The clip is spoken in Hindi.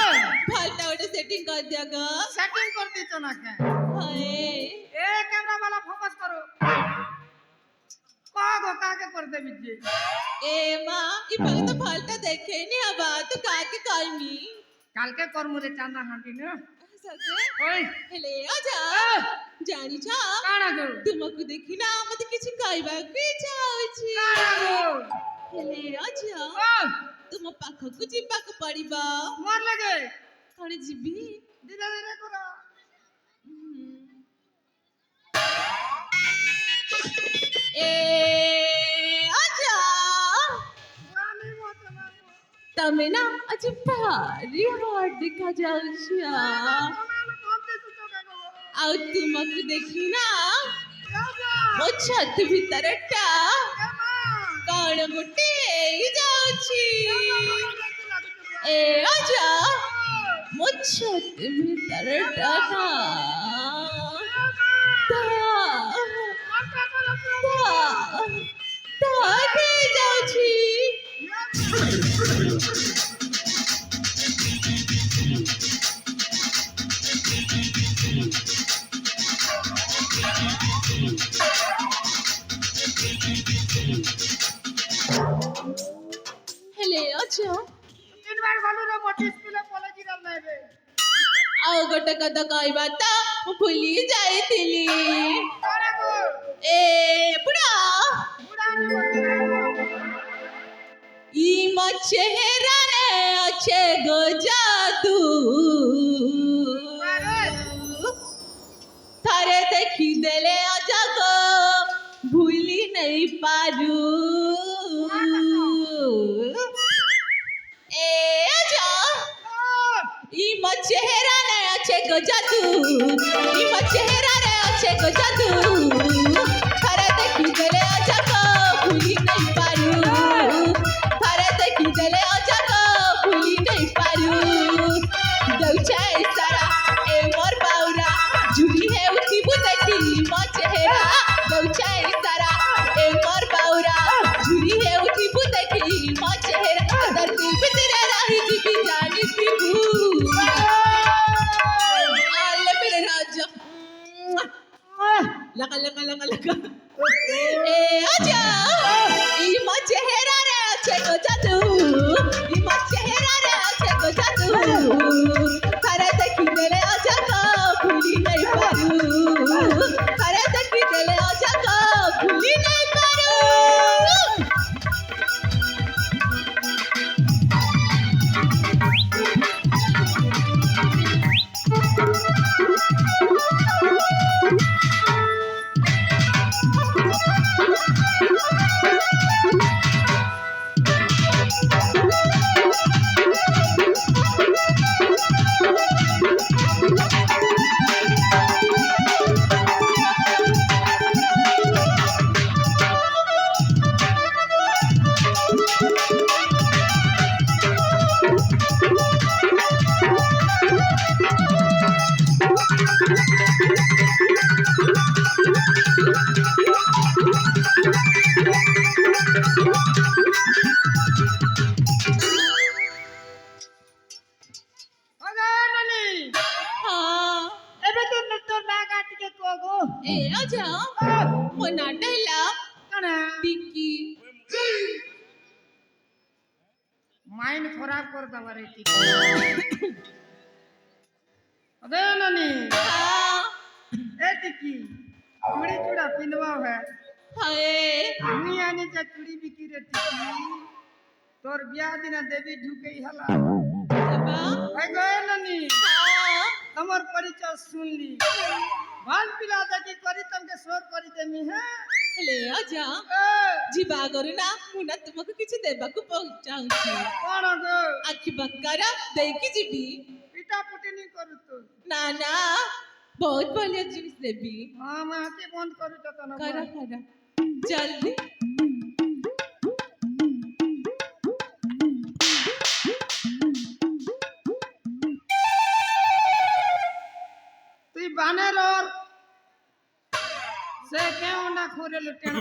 सेटिंग कर दिया गा सेटिंग कर दी तो ना क्या हाय ए कैमरा वाला फोकस करो का के कर दे बिजे ए मां ई पग तो फालता देखे नहीं अब तो का के करनी काल के कर मुरे चांदा हांटी ने सके ओए हेले आजा जानी छा काना गो तुमको देखी ना मत किछि कहबा के चाहछि काना गो हेले आजा तुम पाखकु जिबाक पड़िबा मोर लगे कणे जिबी धीरे धीरे करो ए आजा वाली मत ना तमे ना आज भारी हार्ड दिखा जाउछिया आउ तुमको देखी ना ओ छत भीतरटा कौन गुटे जाउछि ए आजा मो छत भीतरटा ना जाउछि हेले अच्छा तीन बार बोलू रे मोटी स्कूल कॉलेज रे लेबे आ गोटे कथा कहबा त भूली जाइतिली अरे गो ए बुढ़ा बुढ़ा ने ई म चेहरा रे अच्छे गो जादू थारे देखी देले अजगो भूली नहीं पारू ए आजा ई म चेहरा रे अच्छे गो जादू ई म चेहरा रे अच्छे गो जादू थारे देखी देले अजगो भूली नहीं पारू थारे देखी देले अजगो भूली नहीं पारू दउछे सारा ए मोर बाउरा जुड़ी है उठी बुदेखी म चेहरा दउछे सारा ए मोर बाउरा जुड़ी है उठी बुदेखी म चेहरा धरती भीतर रही जीवी जानी थी आले मेरे राजा लगा लगा लगा लगा ए आजा ई म चेहरा रे अच्छे को जादू ई म चेहरा रे अच्छे को जादू करे देखी देले आजा को भूली नहीं पारू करे देखी देले आजा को भूली नहीं पारू अगे ननी हाँ एबे तो ना काट के को गो ए आजा वो नाटला कना टिकी माइंड खराब कर दवा रे टिकी अबे ननी हाँ ए टिकी चूड़ी चूड़ा पिनवा है हाय दुनिया ने जा चूड़ी बिकी रे टिकी तोर ब्याह दिन देवी ढुके हला बाबा है गए ननी हाँ हमर परिचय सुन ली बाल पिला दे की करी ସୋର କରିଦେମି ହେ ହେଲେ ଅଜା ଯିବା ଆଗରୁ ନା ମୁଁ ନା ତୁମକୁ କିଛି ଦେବାକୁ ଚାହୁଁଛି। କଣ ଗো ଆଖି ବନ୍ଦ କର ଦେଇକି ଯିବି। ପିଟା ପୁଟିନି କରୁ ତୁ ନା ନା ବହୁତ ଭଲ ଜିନିଷ ଦେବି। ହଁ ମୁଁ ଆଖି ବନ୍ଦ କରୁଛ ତ ନା କର କର ଜଲ୍ଦି। তুই বানের ওর সে কেউ না খুঁড়ে লুটেন